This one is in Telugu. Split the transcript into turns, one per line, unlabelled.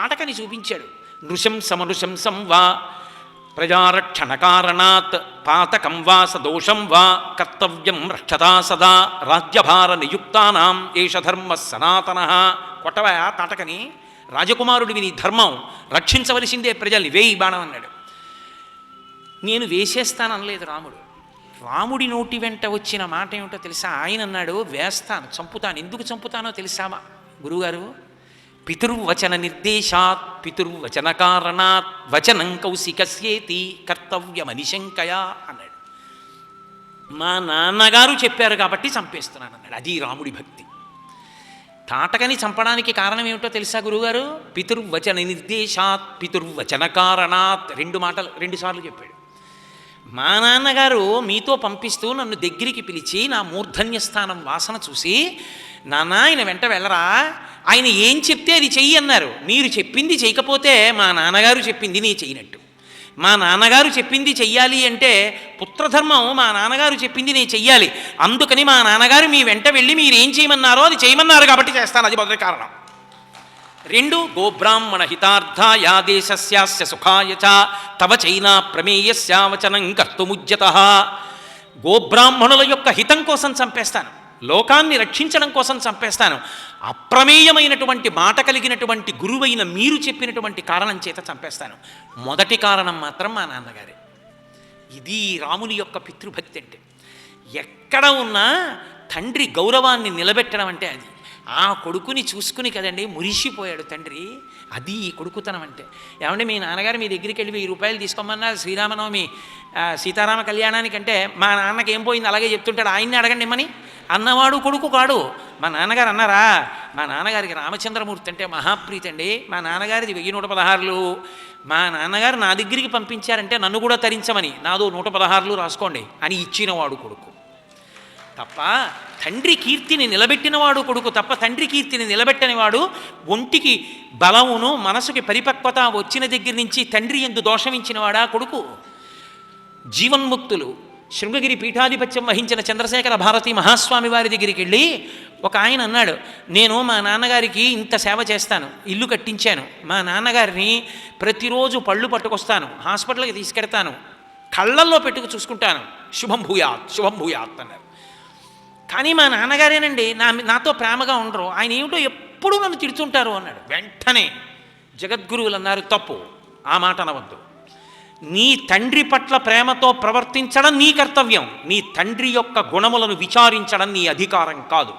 తాటకని చూపించాడు. నృశంసమనుశంసం వా ప్రజారక్షణ కారణాత్ పాతకం వా సదోషం వా కర్తవ్యం రక్షతా సదా రాజ్యభార నియుక్తానాం ఏష ధర్మ సనాతన. కొట్టవా తాటకని, రాజకుమారుడివి నీ ధర్మం, రక్షించవలసిందే ప్రజల్ని, వేయి బాణం అన్నాడు. నేను వేసేస్తాననలేదు రాముడు. రాముడి నోటి వెంట వచ్చిన మాట ఏమిటో తెలుసా? ఆయన అన్నాడు వేస్తాను, చంపుతాను. ఎందుకు చంపుతానో తెలుసామా గురువుగారు? పితుర్వచన నిర్దేశాత్ పితుర్వచన కారణాత్ వచనం కౌశికస్యేతి కర్తవ్యమనిశంకయా అన్నాడు. మా నాన్నగారు చెప్పారు కాబట్టి చంపేస్తున్నాను అన్నాడు. అది రాముడి భక్తి. తాటకని చంపడానికి కారణం ఏమిటో తెలుసా గురువుగారు? పితుర్వచన నిర్దేశాత్ పితుర్వచన కారణాత్. రెండు సార్లు చెప్పాడు. మా నాన్నగారు మీతో పంపిస్తూ నన్ను దగ్గరికి పిలిచి నా మూర్ధన్యస్థానం వాసన చూసి, నాన్న ఆయన వెంట వెళ్ళరా, ఆయన ఏం చెప్తే అది చెయ్యి అన్నారు. మీరు చెప్పింది చేయకపోతే మా నాన్నగారు చెప్పింది నీ చెయ్యినట్టు. మా నాన్నగారు చెప్పింది చెయ్యాలి అంటే పుత్రధర్మం, మా నాన్నగారు చెప్పింది నేను చెయ్యాలి. అందుకని మా నాన్నగారు మీ వెంట వెళ్ళి మీరు ఏం చేయమన్నారో అది చేయమన్నారు కాబట్టి చేస్తాను. అది మొదటి కారణం. 2 గోబ్రాహ్మణ హితార్థాయ దేశస్యాస్య సుఖాయ చ తవ చైనా ప్రమేయస్య వచనం కర్తుముజ్యతః. గోబ్రాహ్మణుల యొక్క హితం కోసం చంపేస్తాను, లోకాన్ని రక్షించడం కోసం చంపేస్తాను. అప్రమేయమైనటువంటి మాట కలిగినటువంటి గురువైన మీరు చెప్పినటువంటి కారణం చేత చంపేస్తాను. మొదటి కారణం మాత్రం మా నాన్నగారే. ఇది రాముని యొక్క పితృభక్తి అంటే. ఎక్కడ ఉన్నా తండ్రి గౌరవాన్ని నిలబెట్టడం అంటే అది. ఆ కొడుకుని చూసుకుని కదండి మురిసిపోయాడు తండ్రి. అది ఈ కొడుకుతనం అంటే. ఏమంటే మీ నాన్నగారు మీ దగ్గరికి వెళ్ళి 1000 రూపాయలు తీసుకోమన్నారు శ్రీరామనవమి సీతారామ కళ్యాణానికంటే, మా నాన్నకి ఏం పోయింది అలాగే చెప్తుంటాడు, ఆయన్ని అడగండి ఇమ్మని అన్నవాడు కొడుకు కాడు. మా నాన్నగారు అన్నారా? మా నాన్నగారికి రామచంద్రమూర్తి అంటే మహాప్రీతి అండి. మా నాన్నగారిది 1116. మా నాన్నగారు నా దగ్గరికి పంపించారంటే నన్ను కూడా తరించమని, నాదో 116 రాసుకోండి అని ఇచ్చినవాడు కొడుకు తప్ప, తండ్రి కీర్తిని నిలబెట్టినవాడు కొడుకు తప్ప, తండ్రి కీర్తిని నిలబెట్టనివాడు. ఒంటికి బలమును మనసుకి పరిపక్వత వచ్చిన దగ్గర నుంచి తండ్రి యందు దోషమించినవాడా కొడుకు. జీవన్ముక్తులు శృంగగిరి పీఠాధిపత్యం వహించిన చంద్రశేఖర భారతి మహాస్వామి వారి దగ్గరికి వెళ్ళి ఒక ఆయన అన్నాడు, నేను మా నాన్నగారికి ఇంత సేవ చేస్తాను, ఇల్లు కట్టించాను, మా నాన్నగారిని ప్రతిరోజు పళ్ళు పట్టుకొస్తాను, హాస్పిటల్కి తీసుకెడతాను, కళ్ళల్లో పెట్టుకు చూసుకుంటాను, శుభం భూయాత్ శుభం భూయాత్ అన్నారు. కానీ మా నాన్నగారేనండి నాతో ప్రేమగా ఉండరు, ఆయన ఏమిటో ఎప్పుడూ నన్ను తిడుతుంటారు అన్నాడు. వెంటనే జగద్గురువులు అన్నారు, తప్పు, ఆ మాట అనవద్దు. నీ తండ్రి పట్ల ప్రేమతో ప్రవర్తించడం నీ కర్తవ్యం, నీ తండ్రి యొక్క గుణములను విచారించడం నీ అధికారం కాదు.